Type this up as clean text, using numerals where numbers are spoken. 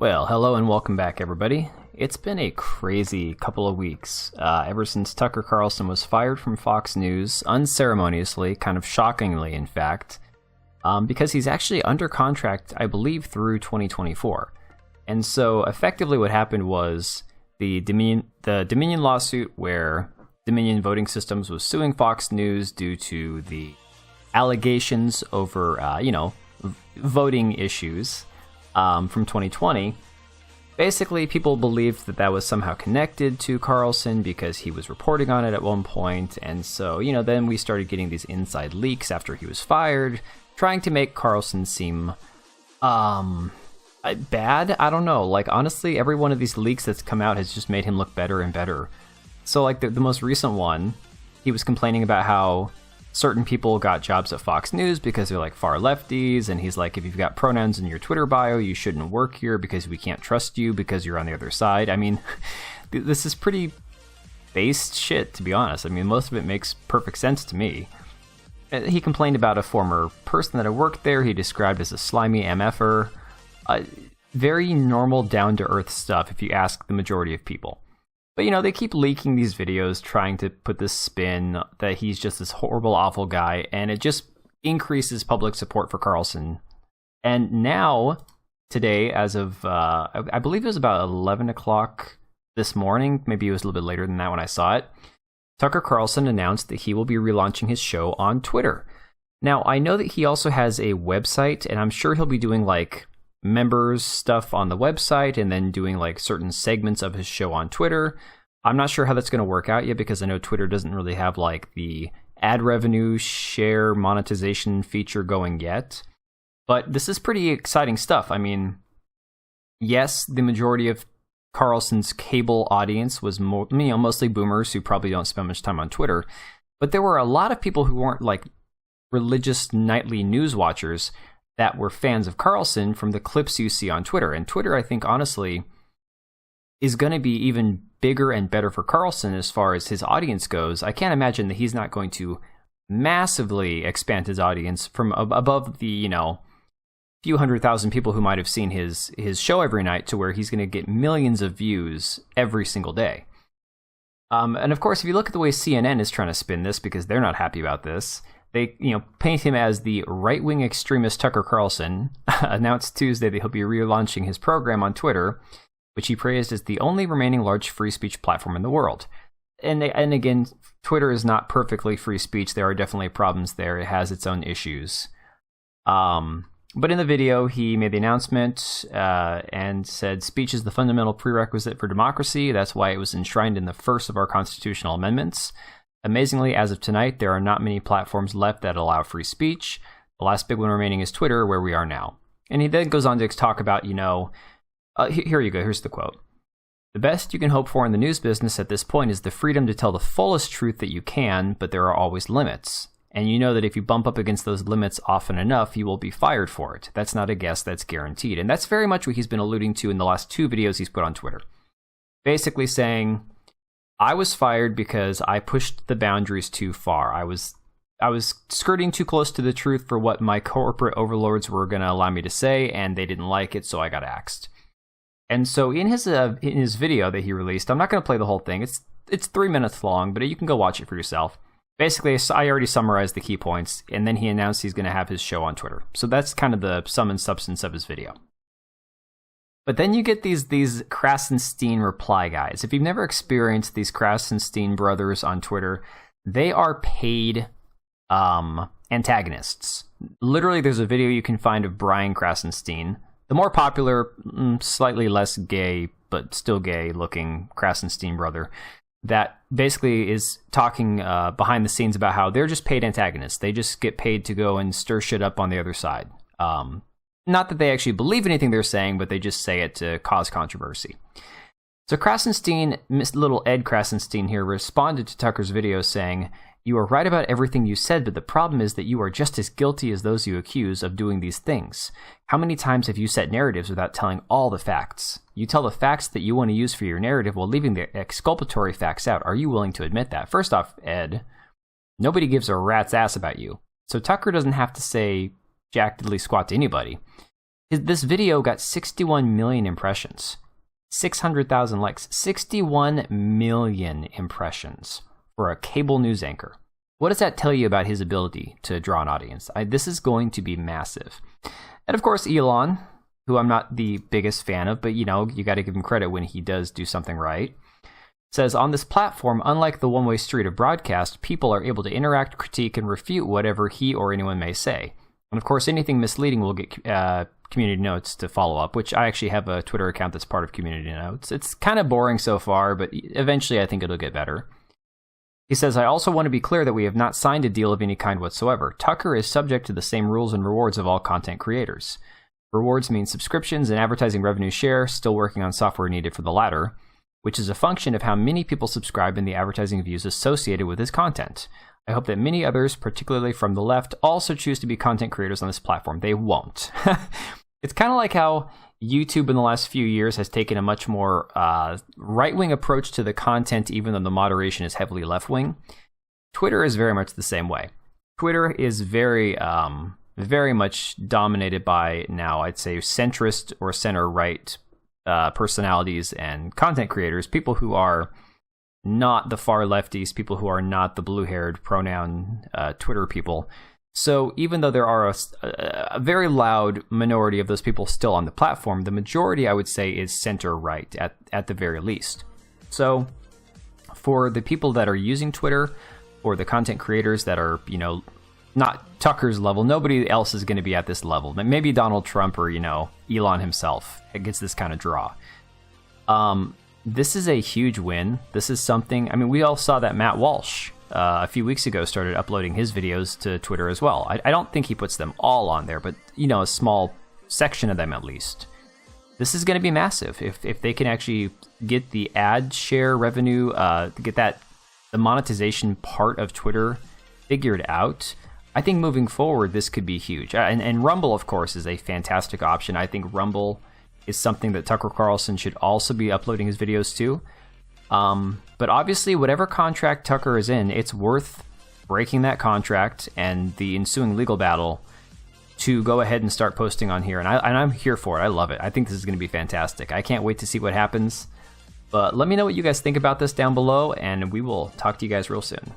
Well, hello and welcome back, everybody. It's been a crazy couple of weeks ever since Tucker Carlson was fired from Fox News unceremoniously, kind of shockingly, in fact, because he's actually under contract, I believe, through 2024. And so, effectively, what happened was the Dominion lawsuit, where Dominion Voting Systems was suing Fox News due to the allegations over, voting issues. From 2020, basically people believed that that was somehow connected to Carlson because he was reporting on it at one point, and so, then we started getting these inside leaks after he was fired, trying to make Carlson seem, bad? I don't know, honestly, every one of these leaks that's come out has just made him look better and better. So, the most recent one, he was complaining about how certain people got jobs at Fox News because they're far lefties, and he's like, if you've got pronouns in your Twitter bio, you shouldn't work here because we can't trust you because you're on the other side. I mean, this is pretty based shit, to be honest. I mean, most of it makes perfect sense to me. He complained about a former person that had worked there he described as a slimy MFer. Very normal, down-to-earth stuff if you ask the majority of people. But, they keep leaking these videos trying to put this spin that he's just this horrible, awful guy, and it just increases public support for Carlson. And now, today, as of, I believe it was about 11 o'clock this morning, maybe it was a little bit later than that when I saw it, Tucker Carlson announced that he will be relaunching his show on Twitter. Now, I know that he also has a website, and I'm sure he'll be doing, members stuff on the website and then doing certain segments of his show on Twitter. I'm not sure how that's going to work out yet because I know Twitter doesn't really have the ad revenue share monetization feature going yet. But this is pretty exciting stuff. I mean, yes, the majority of Carlson's cable audience was mostly boomers who probably don't spend much time on Twitter, but there were a lot of people who weren't religious nightly news watchers that were fans of Carlson from the clips you see on Twitter. And Twitter, I think, honestly, is going to be even bigger and better for Carlson as far as his audience goes. I can't imagine that he's not going to massively expand his audience from above the, few 100,000 people who might have seen his show every night to where he's going to get millions of views every single day. And of course, if you look at the way CNN is trying to spin this, because they're not happy about this, they, paint him as the right-wing extremist Tucker Carlson, announced Tuesday that he'll be relaunching his program on Twitter, which he praised as the only remaining large free speech platform in the world. And again, Twitter is not perfectly free speech. There are definitely problems there. It has its own issues. But in the video, he made the announcement and said, speech is the fundamental prerequisite for democracy. That's why it was enshrined in the first of our constitutional amendments. Amazingly, as of tonight, there are not many platforms left that allow free speech. The last big one remaining is Twitter, where we are now. And he then goes on to talk about, here you go, here's the quote. The best you can hope for in the news business at this point is the freedom to tell the fullest truth that you can, but there are always limits. And you know that if you bump up against those limits often enough, you will be fired for it. That's not a guess, that's guaranteed. And that's very much what he's been alluding to in the last two videos he's put on Twitter. Basically saying, I was fired because I pushed the boundaries too far. I was skirting too close to the truth for what my corporate overlords were going to allow me to say, and they didn't like it, so I got axed. And so in his video that he released, I'm not going to play the whole thing. It's 3 minutes long, but you can go watch it for yourself. Basically, I already summarized the key points, and then he announced he's going to have his show on Twitter. So that's kind of the sum and substance of his video. But then you get these Krasenstein reply guys. If you've never experienced these Krasenstein brothers on Twitter, they are paid antagonists. Literally, there's a video you can find of Brian Krasenstein, the more popular, slightly less gay, but still gay-looking Krasenstein brother, that basically is talking behind the scenes about how they're just paid antagonists. They just get paid to go and stir shit up on the other side. Not that they actually believe anything they're saying, but they just say it to cause controversy. So Krasenstein, little Ed Krasenstein here, responded to Tucker's video saying, "You are right about everything you said, but the problem is that you are just as guilty as those you accuse of doing these things. How many times have you set narratives without telling all the facts? You tell the facts that you want to use for your narrative while leaving the exculpatory facts out. Are you willing to admit that?" First off, Ed, nobody gives a rat's ass about you. So Tucker doesn't have to say jack diddly squat to anybody. This video got 61 million impressions, 600,000 likes, 61 million impressions for a cable news anchor. What does that tell you about his ability to draw an audience? This is going to be massive. And of course, Elon, who I'm not the biggest fan of, but you got to give him credit when he does do something right, says, on this platform, unlike the one-way street of broadcast, people are able to interact, critique, and refute whatever he or anyone may say. And of course, anything misleading will get community notes to follow up, which I actually have a Twitter account that's part of community notes. It's kind of boring so far, but eventually I think it'll get better. He says, I also want to be clear that we have not signed a deal of any kind whatsoever. Tucker is subject to the same rules and rewards of all content creators. Rewards mean subscriptions and advertising revenue share, still working on software needed for the latter, which is a function of how many people subscribe and the advertising views associated with his content. I hope that many others, particularly from the left, also choose to be content creators on this platform. They won't. It's kind of like how YouTube in the last few years has taken a much more right-wing approach to the content, even though the moderation is heavily left-wing. Twitter is very much the same way. Twitter is very much dominated by, now I'd say, centrist or center-right personalities and content creators, people who are not the far lefties, people who are not the blue-haired pronoun Twitter people. So even though there are a very loud minority of those people still on the platform, the majority, I would say, is center-right at the very least. So for the people that are using Twitter, or the content creators that are, not Tucker's level, nobody else is going to be at this level. Maybe Donald Trump or, Elon himself gets this kind of draw. This is a huge win. This is something, we all saw that Matt Walsh a few weeks ago started uploading his videos to Twitter as well. I don't think he puts them all on there, but, a small section of them at least. This is going to be massive. If they can actually get the ad share revenue, get the monetization part of Twitter figured out, I think moving forward, this could be huge. And Rumble, of course, is a fantastic option. I think Rumble is something that Tucker Carlson should also be uploading his videos to. But obviously, whatever contract Tucker is in, it's worth breaking that contract and the ensuing legal battle to go ahead and start posting on here. And I'm here for it. I love it. I think this is going to be fantastic. I can't wait to see what happens. But let me know what you guys think about this down below, and we will talk to you guys real soon.